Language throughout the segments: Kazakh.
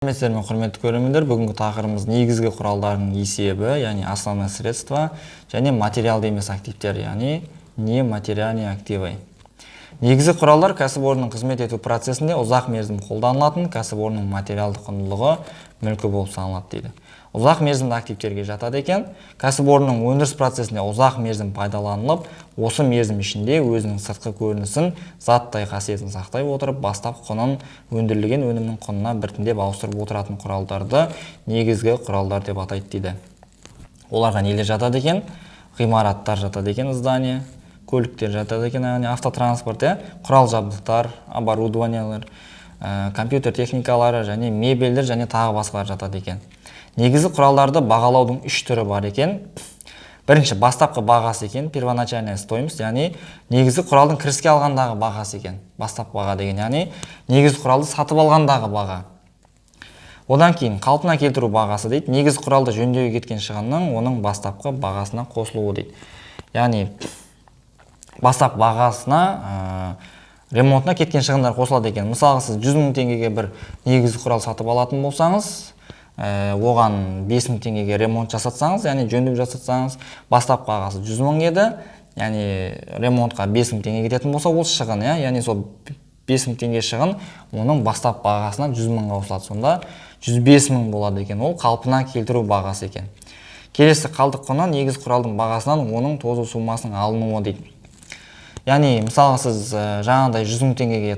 Құрметті көрермендер, бүгінгі тақырыбымыз негізгі құралдардың есебі, яғни основные средства және материалды емес активтер, яғни нематериальные активы. Негізгі құралдар кәсіпорынның қызмет ету процесінде ұзақ мерзім қолданылатын кәсіпорынның материалды құндылығы мүлкі болып саналады дейді. Ұзақ мерзімді активтерге жатады екен, кәсіпорынның өндіріс процесінде ұзақ мерзім пайдаланылып, осы мерзім ішінде өзінің сыртқы көрінісін, заттай қасиетін сақтай отырып, бастапқы құнын өндірілген өнімнің құнына біртіндеп ауыстырып отыратын құралдарды негізгі құралдар деп атайды дейді. Оларға нелер жатады екен? Ғимараттар жатады екен, здание, көліктер жатады екен, яғни автотранспорт, құрал жабдықтар, оборудованиялар, компьютер техникалары және мебельдер және тағы басқалар жатады екен. Негізгі құралдарды бағалаудың үш түрі бар екен. Бірінші бастапқы бағасы екен, первоначальная стоимость, яғни негізгі құралдың кіріске алғандағы бағасы екен. Бастапқы баға деген, яғни негізгі құралды сатып алғандағы баға. Одан кейін қалпына келтіру бағасы дейді. Негізгі құралды жөндеуге кеткен шығынның оның бастапқы бағасына қосылуы дейді. Яғни бастапқы бағасына ремонтына кеткен шығындар қосылады екен. Мысалы, сіз 100 мың теңгеге бір негізгі құрал сатып алатын болсаңыз, оған 5 мың теңгеге ремонт жасатсаңыз, яғни жөндеу жасатсаңыз, бастапқы бағасы 100 мың еді, яғни ремонтқа 5 мың теңге кететін болса, ол шығын, яғни сол 5 мың теңге шығын оның бастапқы бағасына 100 мыңға қосылады. Сонда 105 мың болады екен, ол қалпына келтіру бағасы екен. Келесі қалдық құны негізгі құралдың бағасынан оның тозу суммасының алынуы дейді. Яғни, мысалы, сіз жаңағыдай 100 мың теңгеге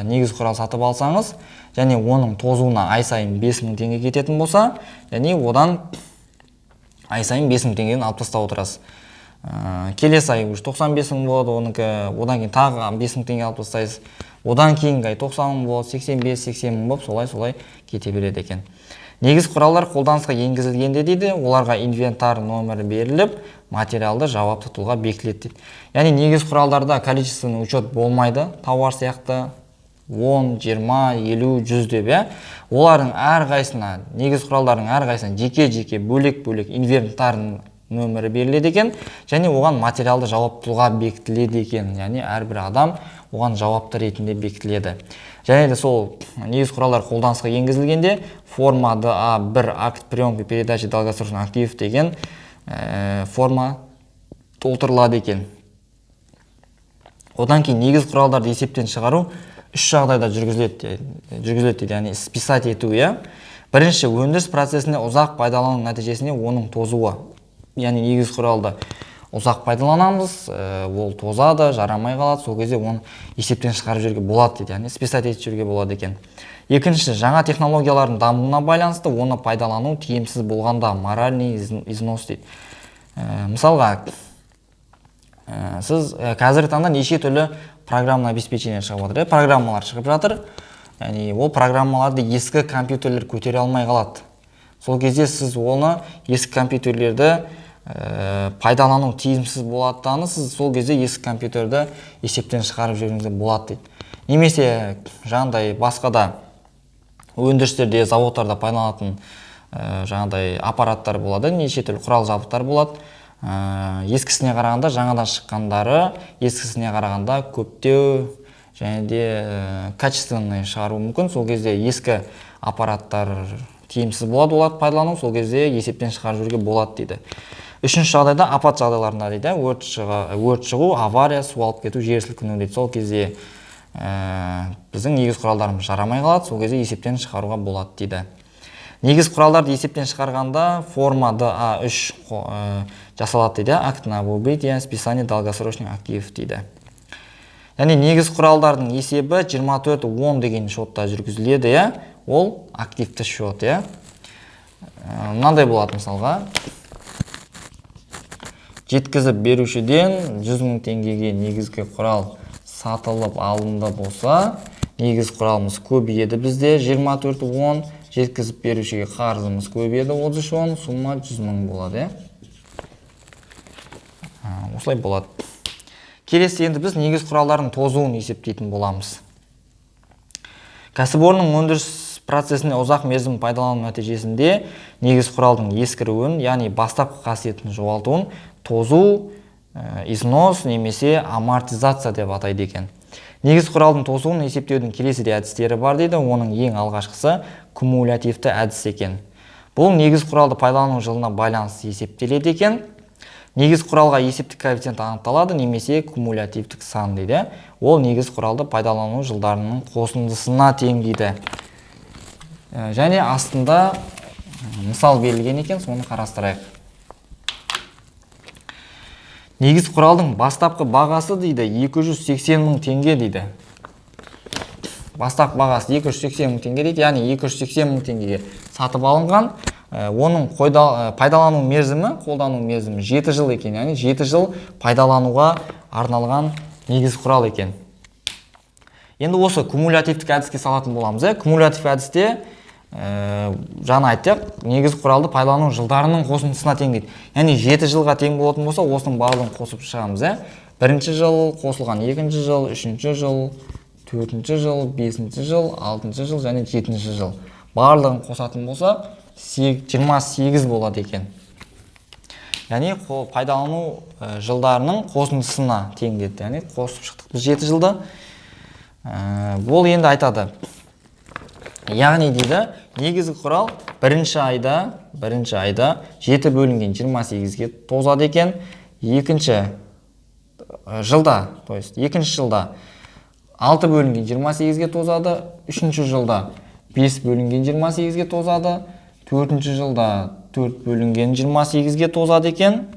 негізгі құрал сатып алсаңыз, және оның тозуына ай сайын 5 мың теңге кететін болса, және одан ай сайын 5 мың теңгеден алып тастап отырасыз. Келесі ай 95 мың болады, одан кейін тағы 5 мың теңге алып тастайсыз. Одан кейінгі ай 90 мың болады, 85-80 мың болып, солай кете береді екен. Негіз құралдар қолданысқа енгізілгенде дейді, оларға инвентар номері беріліп, материалды жауапты тұлға бекітіледі дейді. Яғни негіз құралдарда количественный учет болмайды, тауар сияқты 10, 20, 50, 100 деп, олардың әрқайсына, негіз құралдардың әрқайсына жеке-жеке бөлек-бөлек инвентар нөмірі беріледі екен, және оған материалды жауапты тұлға бекітіледі екен. Яғни әрбір адам оған жауапты ретінде бекітіледі. Және де сол негіз құралдар қолданысқа енгізілгенде форма ДА1 акт приемки передачи долгосрочных активов деген форма толтырылады екен. Одан кейін негіз құралдарды есептен шығару үш жағдайда жүргізіледі дейді, яғни списать ету. Бірінші, өндіріс процесінде ұзақ пайдалану нәтижесінде оның тозуы. Яғни негіз құралды ұзақ пайдаланамыз, ол тозады, жарамай қалады, сол кезде оны есептен шығарып жіберуге болады дейді, яғни списать етіп жіберуге болады екен. Екінші, жаңа технологиялардың дамуына байланысты оны пайдалану тиімсіз болғанда моральный износ дейді. Мысалға, сіз қазіргі таңда неше түрлі программное обеспечение шығып жатыр, программалар шығып жатыр. Яғни ол программаларды ескі компьютерлер көтере алмай қалады. Сол кезде сіз оны ескі компьютерлерді пайдалану тиімсіз болатыны, сіз сол кезде ескі компьютерді есептен шығарып жіберуіңізге болады дейді. Немесе жаңағыдай басқа да өндірістерде, заводтарда пайдаланатын жаңағыдай аппараттар болады, неше түрлі құрал жабдықтар болады. Ескісіне қарағанда жаңадан шыққандары ескісіне қарағанда көптеу және де качественный шығару мүмкін. Сол кезде ескі аппараттар тиімсіз болады, оларды пайдалану, сол кезде есептен шығарып жіберуге болады дейді. Үшінші жағдайда апат жағдайларында дейді, өрт шығу, авария, су алып кету, жер сілкіну дейді. Сол кезде біздің негіз құралдарымыз жарамай қалады, сол кезде есептен шығаруға болады дейді. Негіз құралдарды есептен шығарғанда форма ДА3 жасалады дейді, акт на выбытие, списание долгосрочных активов дейді. Яғни негіз құралдардың есебі 24-10 деген шотта жүргізіледі, ол активті шот. Мынандай болады мысалға. Жеткізіп берушіден 100 мың теңгеге негізгі құрал сатылып алынды болса, негіз құралымыз көбейеді бізде 24-10, жеткізіп берушіге қарызымыз көбейеді 33-10, сумма 100 мың болады. Осылай болады. Келесі енді біз негіз құралдардың тозуын есептейтін боламыз. Кәсіпорынның өндіріс процесіне ұзақ мерзім пайдалану нәтижесінде негіз құралдың ескіруін, яғни бастапқы қасиетін жоғалтуын тозу, износ немесе амортизация деп атайды екен. Негізгі құралдың тозуын есептеудің келесідей әдістері бар дейді. Оның ең алғашқысы кумулятивті әдіс екен. Бұл негізгі құралды пайдалану жылына байланысты есептеледі екен. Негізгі құралға есептік коэффициент анықталады, немесе кумулятивтік сан дейді. Ол негізгі құралды пайдалану жылдарының қосындысына тең дейді. Және астында мысал берілген екен, соны қарастырайық. Негізгі құралдың бастапқы бағасы дейді 280 мың теңге дейді. Бастапқы бағасы 280 мың теңге дейді, яғни 280 мың теңгеге сатып алынған. Оның пайдалану мерзімі, қолдану мерзімі 7 жыл екен, яғни 7 жыл пайдалануға арналған негізгі құрал екен. Енді осы кумулятивтік әдіске салатын боламыз. Кумулятив әдісте жаңа айттық, негізгі құралды пайдалану жылдарының қосындысына тең дейді. Яғни 7 жылға тең болатын болса, осының барлығын қосып шығамыз. Бірінші жыл қосылған, екінші жыл, үшінші жыл, төртінші жыл, бесінші жыл, алтыншы жыл және жетінші жыл. Барлығын қосатын болсақ, 28 болады екен. Яғни пайдалану жылдарының қосындысына тең деді. Яғни қосып шықтық біз 7 жылда. Бұл енді айтады. Яғни дейді, негізгі құрал бірінші айда 7 бөлінген 28-ге тозады екен. Екінші жылда 6 бөлінген 28-ге тозады. Үшінші жылда 5 бөлінген 28-ге тозады. Төртінші жылда 4 бөлінген 28-ге тозады екен.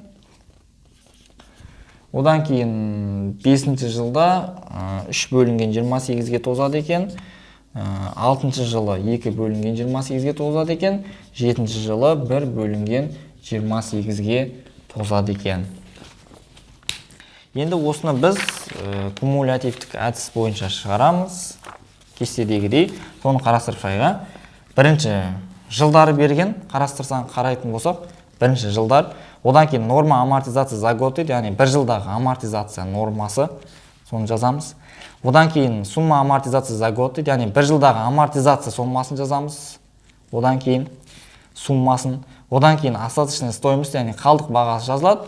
Одан кейін 5-ші жылда 3 бөлінген 28-ге тозады екен. 6-шы жылы 2 бөлінген 28-ге тозады екен. 7-ші жылы 1 бөлінген 28-ге тозады екен. Енді осыны біз кумулятивтік әдіс бойынша шығарамыз. Кестедегідей, соны қарастырып шығайық. Бірінші жылдары берген, қарайтын болсақ, бірінші жылдар. Одан кейін норма амортизация за год дейді, яғни бір жылдағы амортизация нормасы, соны жазамыз. Одан кейін сумма амортизация за год дейді, яғни бір жылдағы амортизация сомасын жазамыз. Одан кейін суммасын. Одан кейін остаточная стоимость, яғни қалдық бағасы жазылады.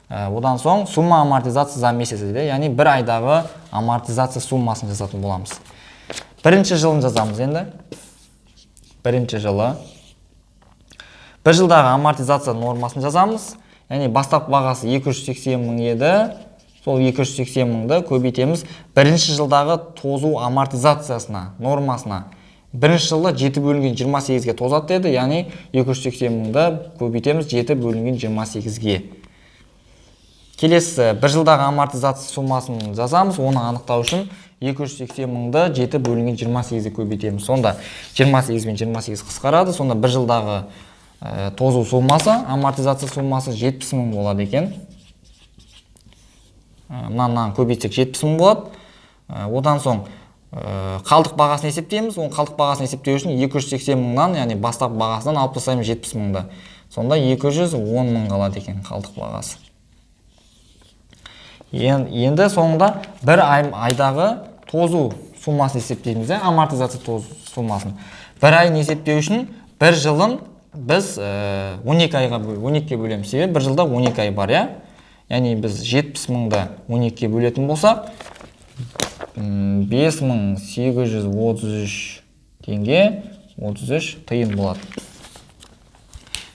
Одан соң сумма амортизация за месяц дейді, яғни бір айдағы амортизация суммасын жазатын боламыз. Бірінші жылын жазамыз енді. Бірінші жылы. Бір жылдағы амортизация нормасын жазамыз. Яғни бастапқы бағасы 280 мың еді. Сол 280 мыңды көбейтеміз бірінші жылдағы тозу амортизациясына, нормасына. Бірінші жылда 7 бөлінген 28-ге тозады деді, яғни 280 мыңды көбейтеміз 7 бөлінген 28-ге. Келесі бір жылдағы амортизация суммасын жазамыз, оны анықтау үшін 280 мыңды 7 бөлінген 28-ге көбейтеміз. Сонда 28 мен 28 қысқарады, сонда бір жылдағы тозу суммасы, амортизация суммасы 70 мың болады екен. Мынаны көбейтсек 70 мың болады. Одан соң қалдық бағасын есептейміз. Оның қалдық бағасын есептеу үшін 280 мыңнан, яғни бастапқы бағасынан алып тастаймыз 70 мыңды. Сонда 210 мың қалады екен қалдық бағасы. Енді соңында бір айдағы тозу суммасын есептейміз, амортизация тозу суммасын. Бір айын есептеу үшін бір жылын біз 12-ге бөлеміз. Себебі бір жылда 12 ай бар, яғни біз 70 мыңды 12-ге бөлетін болсақ, 5833 теңге 33 тиын болады.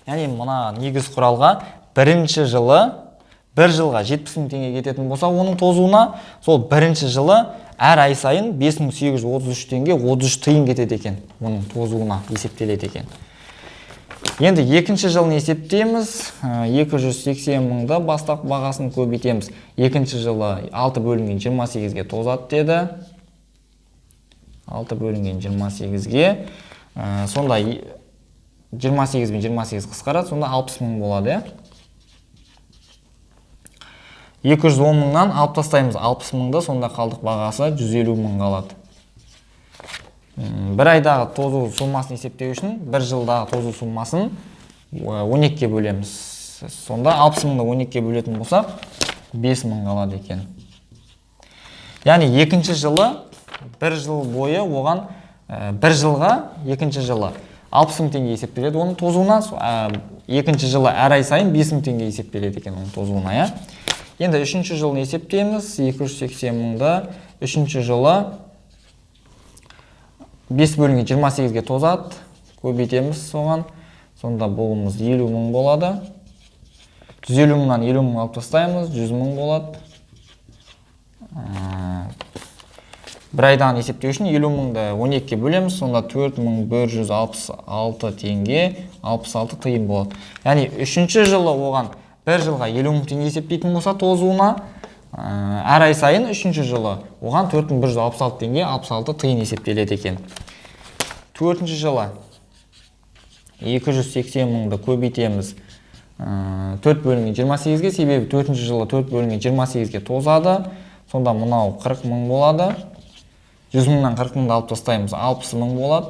Яғни мына негіз құралға бірінші жылы бір жылға 70 мың теңге кететін болса, оның тозуына сол бірінші жылы әр ай сайын 5833 теңге 33 тиын кетеді екен. Оның тозуына есептеледі екен. Енді екінші жылын есептейміз. 280 мыңды бастапқы бағасын көбейтеміз. Екінші жылы 6 бөлінген 28-ге тозады деді. 6 бөлінген 28-ге. Сонда 28 мен 28 қысқарады, сонда 60 мың болады. 210 мыңнан алып тастаймыз 60 мыңды, сонда қалдық бағасы 150 мың қалады. Бір айдағы тозу суммасын есептеу үшін бір жылдағы тозу суммасын 12-ге бөлеміз. Сонда 60 мыңды 12-ге бөлетін болсақ 5 мың қалады екен. Яғни екінші жылы бір жыл бойы оған бір жылға екінші жылы 60 мың теңге есептеледі оның тозуына. Екінші жылы әр ай сайын 5 мың теңге есептеледі екен оның тозуына. Енді үшінші жылын есептейміз. 280 мыңды үшінші жылы 5 бөлінген 28-ге тозады, көбейтеміз соған. Сонда бұлымыз 50 мың болады. 150 мыңнан 50 мың алып тастаймыз, 100 мың болады. Бір айдан есептеу үшін 50 мыңды 12-ге бөлеміз, сонда 4166 теңге 66 тиын болады. Яғни үшінші жылы оған бір жылға 50 мың теңге есептейтін болса тозуына, әр ай сайын үшінші жылы оған 4166 теңге 66 тиын есептеледі екен. Төртінші жылы 280 мыңды көбейтеміз 4 бөлінген 28-ге, себебі төртінші жылы 4 бөлінген 28-ге тозады. Сонда мұнау 40 мың болады. 100 мыңнан 40 мыңды алып тастаймыз, 60 мың болады.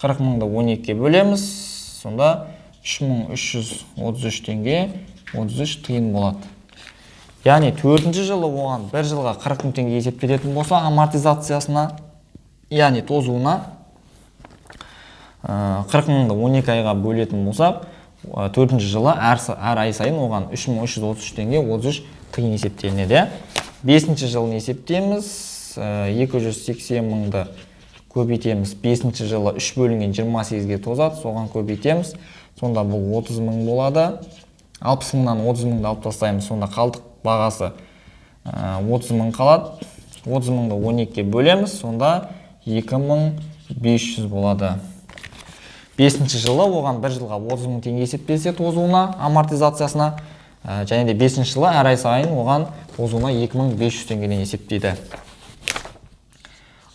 40 мыңды 12-ге бөлеміз, сонда 3333 теңге 33 тиын болады. Яғни төртінші жылы оған бір жылға 40 мың теңге есептелетін болса, амортизациясына, яғни тозуына 40 мыңды 12 айға бөлетін болсақ, төртінші жылы әр ай сайын оған 3333 теңге 33 тиын есептелінеді. Бесінші жылын есептейміз, 280 мыңды көбейтеміз. Бесінші жылы 3 бөлінген 28-ге тозады, соған көбейтеміз. Сонда бұл 30 мың болады. 60 мыңнан 30 мыңды алып тастаймыз, сонда қалдық бағасы 30 мың қалады. 30 мыңды 12-ге бөлеміз, сонда 2500 болады. Бесінші жылы оған бір жылға 30 мың теңге есептелсе тозуына, амортизациясына, және де бесінші жылы әр ай сайын оған тозуына 2500 теңгеден есептейді.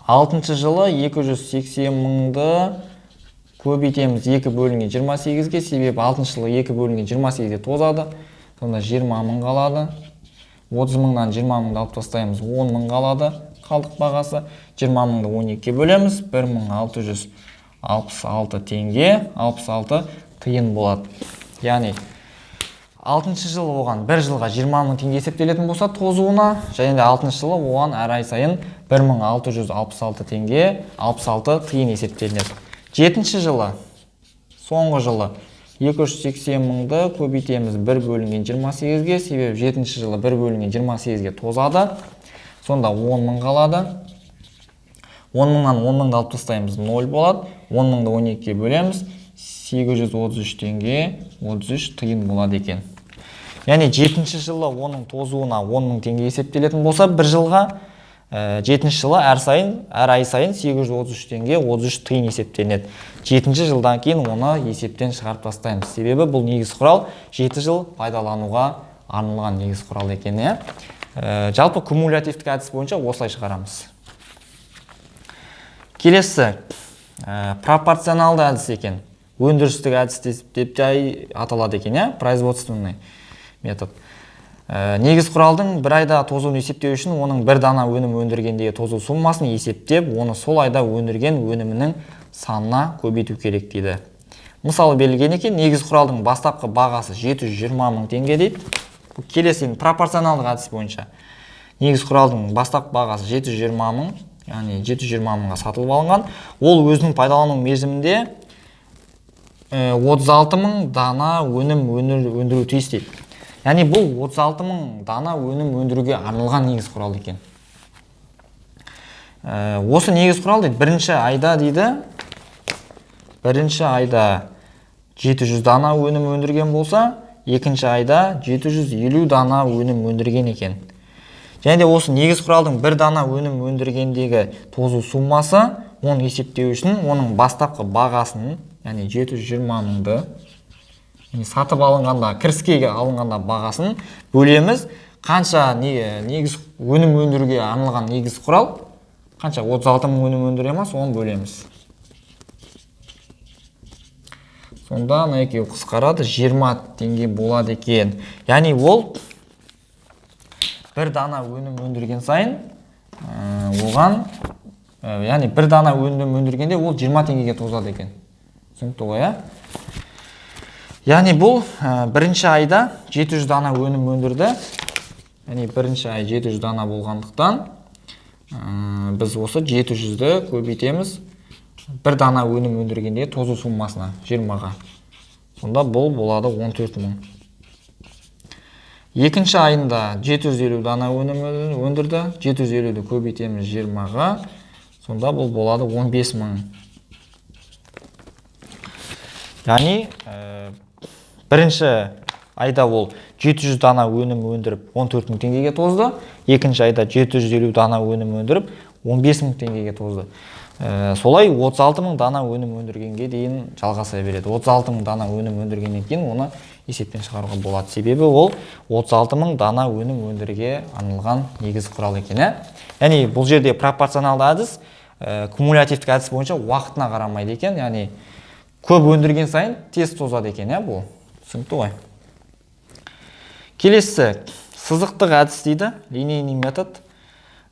Алтыншы жылы 280 мыңды көбейтеміз 2 бөлінген 28-ге, себебі 6-шы жылы 2 бөлінген 28-ге тозады, сонда 20 мың қалады. 30 мыңнан 20 мыңды алып тастаймыз, 10 мың қалады, қалдық бағасы. 20 мыңды 12-ге бөлеміз, 1666 теңге 66 тиын болады. Яғни 6-шы жылы оған бір жылға 20 мың теңге есептелетін болса тозуына, және де 6-шы жылы оған әр ай сайын 1666 теңге 66 тиын есептелінеді. 7-ші жылы, соңғы жылы 280 мыңды көбейтеміз 1 бөлінген 28-ге, себебі 7-ші жылы 1 бөлінген 28-ге тозады, сонда 10 мың қалады. 10 мыңнан 10 мыңды алып тастаймыз, 0 болады. 10 мыңды 12-ге бөлеміз, 833 теңге 33 тиын болады екен. Яғни 7-ші жылы оның тозуына 10 мың теңге есептелетін болса, бір жылға 7-ші жылы әр ай сайын 833 теңге 33 тиын есептелінеді. 7-ші жылдан кейін оны есептен шығарып тастаймыз. Себебі бұл негіз құрал 7 жыл пайдалануға арналған негіз құрал екен. Жалпы кумулятивтік әдіс бойынша осылай шығарамыз. Келесі пропорционалды әдіс екен. Өндірістік әдіс деп те аталады екен, производственный метод. Негіз құралдың бір айда тозуын есептеу үшін оның бір дана өнім өндіргендегі тозу суммасын есептеп, оны сол айда өндірген өнімінің санына көбейту керек дейді. Мысалы берілген екен, негіз құралдың бастапқы бағасы 720 мың теңге дейді. Келесі пропорционалдық әдіс бойынша негіз құралдың бастапқы бағасы 720 мың, яғни 720 мыңға сатылып алынған. Ол өзінің пайдалану мерзімінде 36 мың дана өнім өндіру тиіс дейді. Яғни бұл 36 мың дана өнім өндіруге арналған негіз құрал екен. Осы негіз құрал дейді, бірінші айда дейді, бірінші айда 700 дана өнім өндірген болса, екінші айда 750 дана өнім өндірген екен. Және де осы негіз құралдың бір дана өнім өндіргендегі тозу суммасы, оны есептеу үшін оның бастапқы бағасын, яғни 720 мыңды сатып алынғанда, кіріскеге алынғанда бағасын бөлеміз, қанша негіз өнім өндіруге арналған негіз құрал, қанша 36 мың өнім өндіре ма, соны бөлеміз. Сонда екеуі қысқарады, 20 теңге болады екен. Яғни ол бір дана өнім өндірген сайын оған, яғни бір дана өнім өндіргенде ол 20 теңгеге тозады екен. Түсінікті ғой, яғни бұл бірінші айда 700 дана өнім өндірді. Яғни бірінші ай 700 дана болғандықтан біз осы 700-ді көбейтеміз бір дана өнім өндіргенде тозу суммасына 20-ға. Сонда бұл болады 14 мың. Екінші айында 750 дана өнім өндірді. 750-ді көбейтеміз 20-ға. Сонда бұл болады 15 мың. Яғни бірінші айда ол 700 дана өнім өндіріп 14 мың теңгеге тозды. Екінші айда 750 дана өнім өндіріп 15 мың теңгеге тозды. Солай 36 мың дана өнім өндіргенге дейін жалғаса береді. 36 мың дана өнім өндіргеннен кейін оны есептен шығаруға болады. Себебі ол 36 мың дана өнім өндіруге арналған негізгі құрал екен. Яғни бұл жерде пропорционалды әдіс, кумулятивтік әдіс бойынша уақытына қарамайды екен. Яғни көп өндірген сайын тез тозады екен. Бұл түсінікті ғой. Келесі сызықтық әдіс дейді, линейный метод.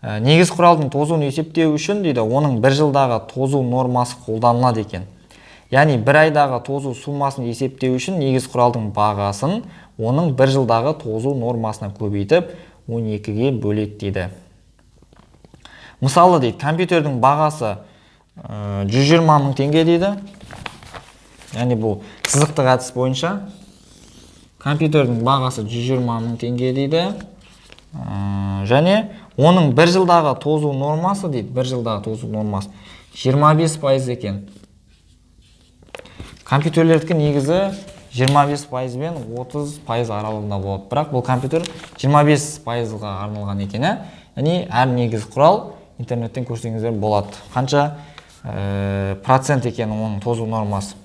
Негіз құралдың тозуын есептеу үшін дейді, оның бір жылдағы тозу нормасы қолданылады екен. Яғни бір айдағы тозу суммасын есептеу үшін негіз құралдың бағасын оның бір жылдағы тозу нормасына көбейтіп 12-ге бөледі дейді. Мысалы дейді, компьютердің бағасы 120 мың теңге дейді. Яғни бұл сызықтық әдіс бойынша компьютердің бағасы 120 мың теңге дейді. Және оның бір жылдағы тозу нормасы дейді, бір жылдағы тозу нормасы 25% екен. Компьютерлердікі негізі 25% мен 30% аралығында болады. Бірақ бұл компьютер 25%-ға арналған екен. Яғни әр негіз құрал интернеттен көрсеңіздер болады. Қанша процент екен оның тозу нормасы.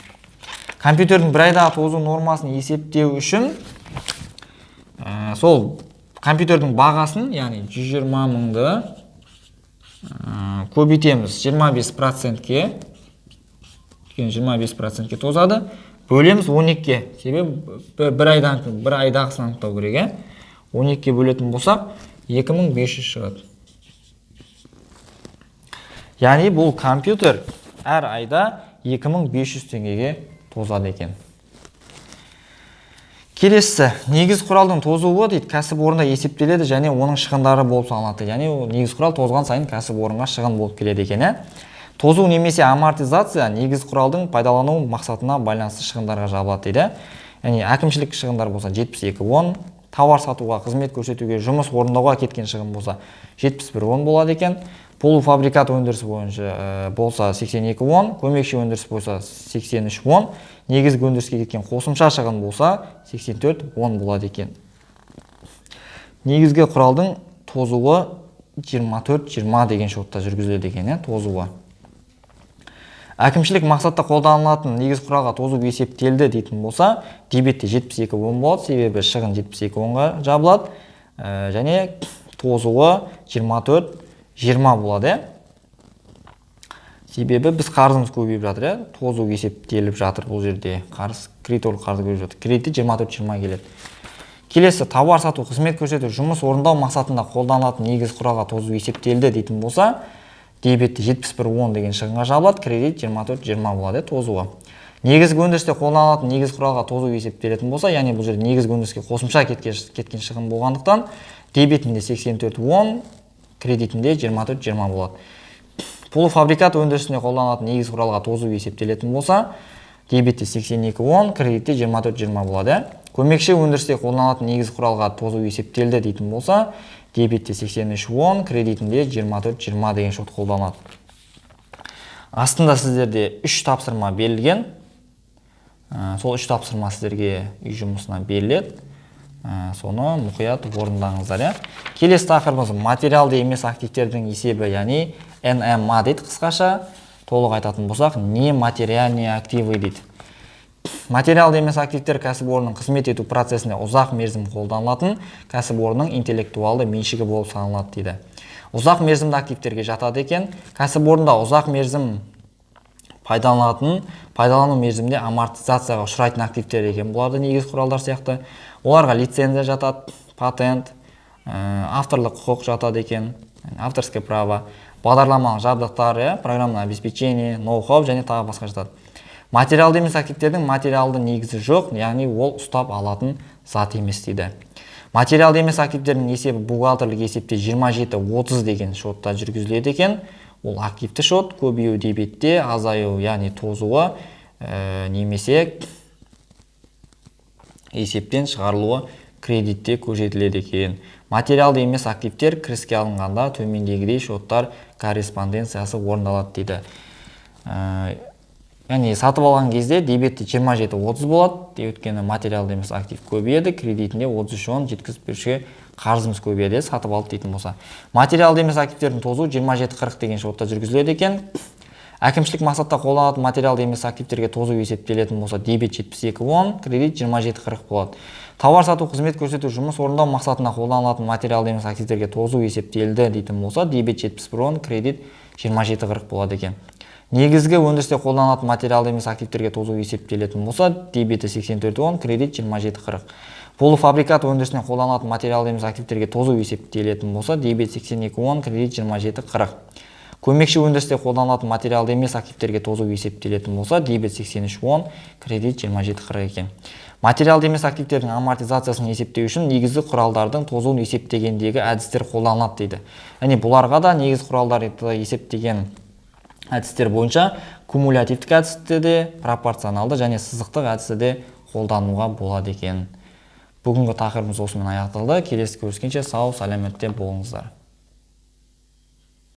Компьютердің бір айдағы тозу нормасын есептеу үшін сол компьютердің бағасын, яғни 120 мыңды көбейтеміз 25%-ке, 25%-ке тозады, бөлеміз 12-ке. Себебі бір айдағысын анықтау керек. 12-ке бөлетін болсақ, 2500 шығады. Яғни бұл компьютер әр айда 2500 теңгеге тозады екен. Келесі, негіз құралдың тозуы дейді, кәсіпорында есептеледі және оның шығындары болып саналады. Яғни негіз құрал тозған сайын кәсіпорынға шығын болып келеді екен. Тозу немесе амортизация негіз құралдың пайдалану мақсатына байланысты шығындарға жабылады дейді. Яғни әкімшілік шығындар болса 72,10, тауар сатуға, қызмет көрсетуге, жұмыс орындауға кеткен шығын болса 71,10 болады екен. Полуфабрикат өндірісі бойынша болса 82,10, көмекші өндіріс болса 83,10, негізгі өндіріске кеткен қосымша шығын болса 84,10 болады екен. Негізгі құралдың тозуы 24-20 деген шотта жүргізіледі екен, тозуы. Әкімшілік мақсатта қолданылатын негіз құралға тозу есептелді дейтін болса, дебетте 72,10 болады, себебі шығын 72,10-ға жабылады, және тозуы 24-20 болады. Себебі біз қарызымыз көбейіп жатыр, тозу есептеліп жатыр бұл жерде. Кредиторлық қарызы көбейіп жатыр. Кредитте 24-20 келеді. Келесі, тауар сату, қызмет көрсету, жұмыс орындау мақсатында қолданылатын негіз құралға тозу есептелді дейтін болса, дебетте 71,10 деген шығынға жабылады, кредит 24-20 болады тозуы. Негізгі өндірісте қолданылатын негіз құралға тозу есептелетін болса, яғни бұл жерде негізгі өндіріске қосымша кеткен шығын болғандықтан, дебетінде 84,10, кредитінде 24-20 болады. Полуфабрикат өндірісіне қолданылатын негіз құралға тозу есептелетін болса, дебетте 82,10, кредитте 24-20 болады. Көмекші өндірісте қолданылатын негіз құралға тозу есептелді дейтін болса, дебетте 83,10, кредитінде 24-20 деген шот қолданылады. Астында сіздерде 3 тапсырма берілген. Сол 3 тапсырма сіздерге үй жұмысына беріледі. Соны мұқият орындаңыздар. Келесі тақырыбымыз материалды емес активтердің есебі, яғни НМА дейді қысқаша. Толық айтатын болсақ, не материальные активы дейді. Материалды емес активтер кәсіпорынның қызмет ету процесіне ұзақ мерзім қолданылатын кәсіпорынның интеллектуалды меншігі болып саналады дейді. Ұзақ мерзімді активтерге жатады екен. Кәсіпорында ұзақ мерзім пайдалану мерзімде амортизацияға ұшырайтын активтер екен. Бұларды негіз құралдар сияқты. Оларға лицензия жатады, патент, авторлық құқық жатады екен, авторское право, бағдарламалық жабдықтар, программное обеспечение, ноу-хау және тағы басқа жатады. Материалды емес активтердің материалды негізі жоқ, яғни ол ұстап алатын зат емес дейді. Материалды емес активтердің есебі бухгалтерлік есепте 27-30 деген шотта жүргізіледі екен. Ол активті шот, көбею дебетте, азаю, яғни тозуы, немесе есептен шығарылуы кредитте көрсетіледі екен. Материалды емес активтер кіріске алынғанда төмендегідей шоттар корреспонденциясы орындалады дейді. Яғни сатып алған кезде дебетте 27-30 болады, өйткені материалды емес актив көбейеді, кредитінде 33-10 жеткізіп берушіге қарызымыз көбейеді, сатып алды дейтін болса. Материалды емес активтердің тозуы 27-40 деген шотта жүргізіледі екен. Әкімшілік мақсатта қолданылатын материалды емес активтерге тозу есептелетін болса, дебет 72-10, кредит 27-40 болады. Тауар сату, қызмет көрсету, жұмыс орындау мақсатына қолданылатын материалды емес активтерге тозу есептелді дейтін болса, дебет 71-10, кредит 27-40 болады екен. Негізгі өндірісте қолданылатын материалды емес активтерге тозу есептелетін болса, дебеті 84-10, кредит 27-40. Полуфабрикат өндірісіне қолданылатын материалды емес активтерге тозу есептелетін болса, дебет 82-10, кредит 27-40. Көмекші өндірісте қолданылатын материалды емес активтерге тозу есептелетін болса, дебет 83-10, кредит 27-40 екен. Материалды емес активтердің амортизациясын есептеу үшін негізгі құралдардың тозуын есептегендегі әдістер қолданылады дейді. Яғни бұларға да негізгі құралдарды есептеген әдістер бойынша кумулятивтік әдісті де, пропорционалды және сызықтық әдісті де қолдануға болады екен. Бүгінгі тақырыбымыз осымен аяқталды. Келесі көріскенше сау, сәлеметте болыңыздар.